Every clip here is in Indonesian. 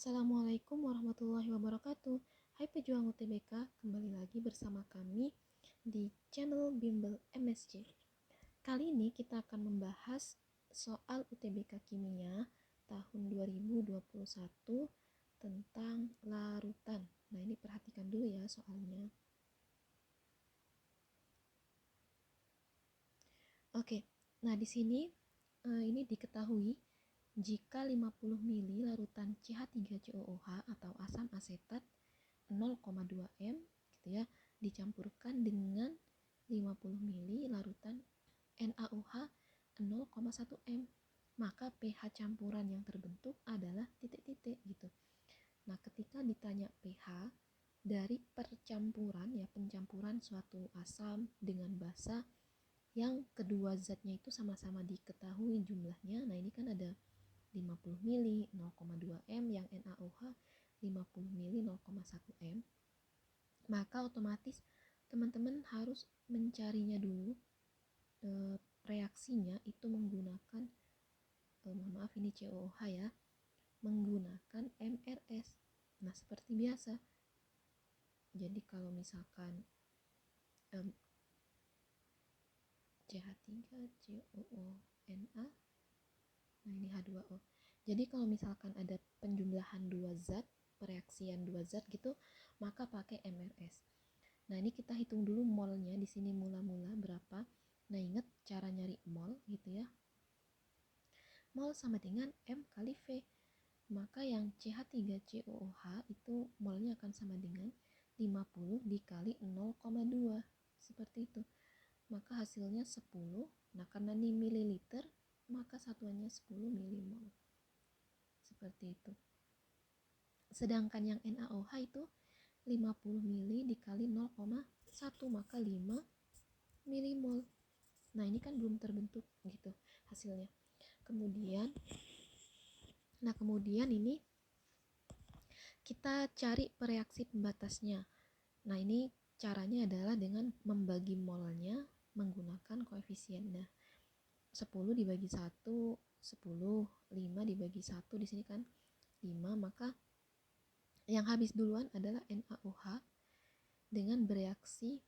Assalamualaikum warahmatullahi wabarakatuh. Hai pejuang UTBK, kembali lagi bersama kami di channel Bimbel MSC. Kali ini kita akan membahas soal UTBK Kimia tahun 2021 tentang larutan. Nah, ini perhatikan dulu ya soalnya. Oke, nah di sini ini diketahui jika 50 ml larutan CH3COOH atau asam asetat 0,2 m gitu ya dicampurkan dengan 50 ml larutan NaOH 0,1 m, maka pH campuran yang terbentuk adalah titik-titik gitu. Nah, ketika ditanya pH dari percampuran ya, pencampuran suatu asam dengan basa yang kedua zatnya itu sama-sama diketahui jumlahnya. Nah, ini kan ada 50 ml 0,2 m, yang NaOH 50 ml 0,1 m. Maka otomatis teman-teman harus mencarinya dulu reaksinya itu menggunakan mohon maaf ini COOH ya, menggunakan MRS. Nah, seperti biasa. Jadi kalau misalkan CH3COONA, nah ini H2O. Jadi kalau misalkan ada penjumlahan dua zat, pereaksian dua zat gitu, maka pakai MRS. Nah, ini kita hitung dulu molnya di sini mula-mula berapa. Nah, ingat cara nyari mol gitu ya. Mol sama dengan M kali V. Maka yang CH3COOH itu molnya akan sama dengan 50 dikali 0,2. Seperti itu. Maka hasilnya 10. Nah, karena ini mililiter, maka satuannya 10 milimol. Seperti itu. Sedangkan yang NaOH itu 50 ml dikali 0,1, maka 5 milimol. Nah, ini kan belum terbentuk gitu hasilnya. Kemudian ini kita cari pereaksi pembatasnya. Nah, ini caranya adalah dengan membagi molnya menggunakan koefisien. Nah, 10 dibagi 1, 10, 5 dibagi 1 di sini kan 5, maka yang habis duluan adalah NaOH dengan bereaksi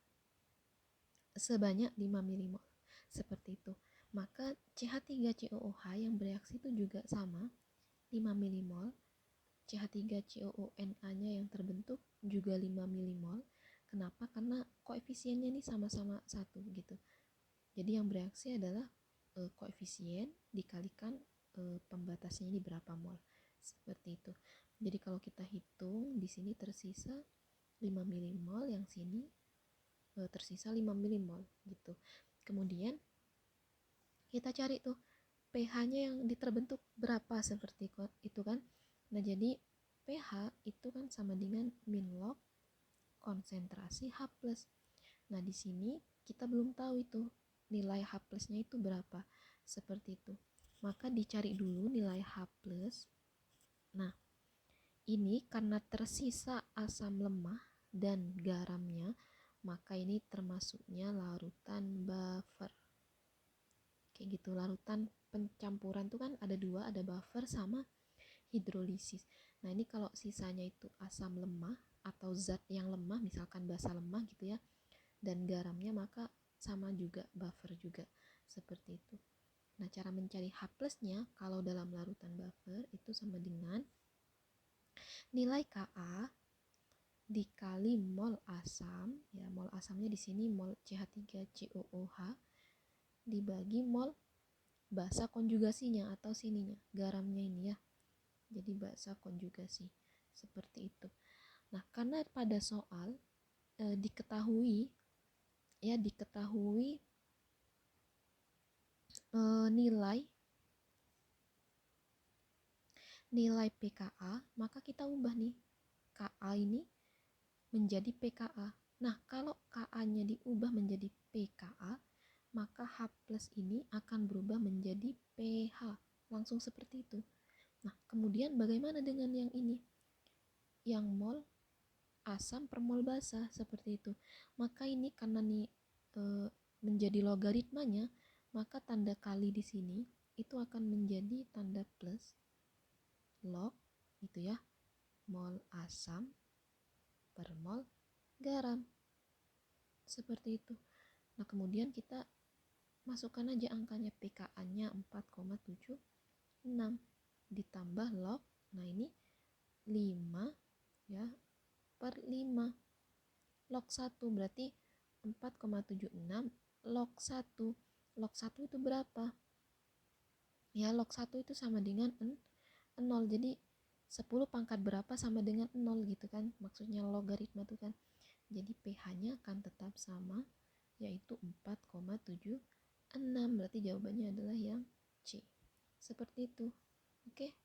sebanyak 5 milimol. Seperti itu. Maka CH3COOH yang bereaksi itu juga sama, 5 milimol. CH3COONA-nya yang terbentuk juga 5 milimol. Kenapa? Karena koefisiennya ini sama-sama 1 gitu. Jadi yang bereaksi adalah koefisien dikalikan pembatasnya ini berapa mol. Seperti itu. Jadi kalau kita hitung di sini tersisa 5 milimol, yang sini tersisa 5 milimol gitu. Kemudian kita cari tuh pH-nya yang terbentuk berapa, seperti itu kan. Nah, jadi pH itu kan sama dengan min log konsentrasi H+. Nah, di sini kita belum tahu itu nilai H+-nya itu berapa. Seperti itu. Maka dicari dulu nilai H+. Nah, ini karena tersisa asam lemah dan garamnya, maka ini termasuknya larutan buffer. Kayak gitu, larutan pencampuran tuh kan ada dua, ada buffer sama hidrolisis. Nah, ini kalau sisanya itu asam lemah atau zat yang lemah, misalkan basa lemah gitu ya, dan garamnya, maka sama juga buffer juga. Seperti itu. Nah, cara mencari H+-nya kalau dalam larutan buffer itu sama dengan nilai Ka dikali mol asam, ya mol asamnya di sini mol CH3COOH dibagi mol basa konjugasinya atau sininya, garamnya ini ya. Jadi basa konjugasi. Seperti itu. Nah, karena pada soal diketahui nilai pKa, maka kita ubah nih Ka ini menjadi pKa. Nah, kalau Ka-nya diubah menjadi pKa, maka H+ ini akan berubah menjadi pH. Langsung seperti itu. Nah, kemudian bagaimana dengan yang ini? Yang mol asam per mol basa, seperti itu. Maka ini karena nih menjadi logaritmanya, maka tanda kali di sini itu akan menjadi tanda plus log gitu ya. mol asam per mol garam. Seperti itu. Nah, kemudian kita masukkan aja angkanya, pKa-nya 4,76 ditambah log, nah ini 5 ya per 5 log 1 berarti 4,76 log 1. Log 1 itu berapa? Ya, log 1 itu sama dengan 0. Jadi 10 pangkat berapa sama dengan 0 gitu kan. Maksudnya logaritma itu kan. Jadi pH-nya akan tetap sama, yaitu 4,76. Berarti jawabannya adalah yang C. Seperti itu. Oke.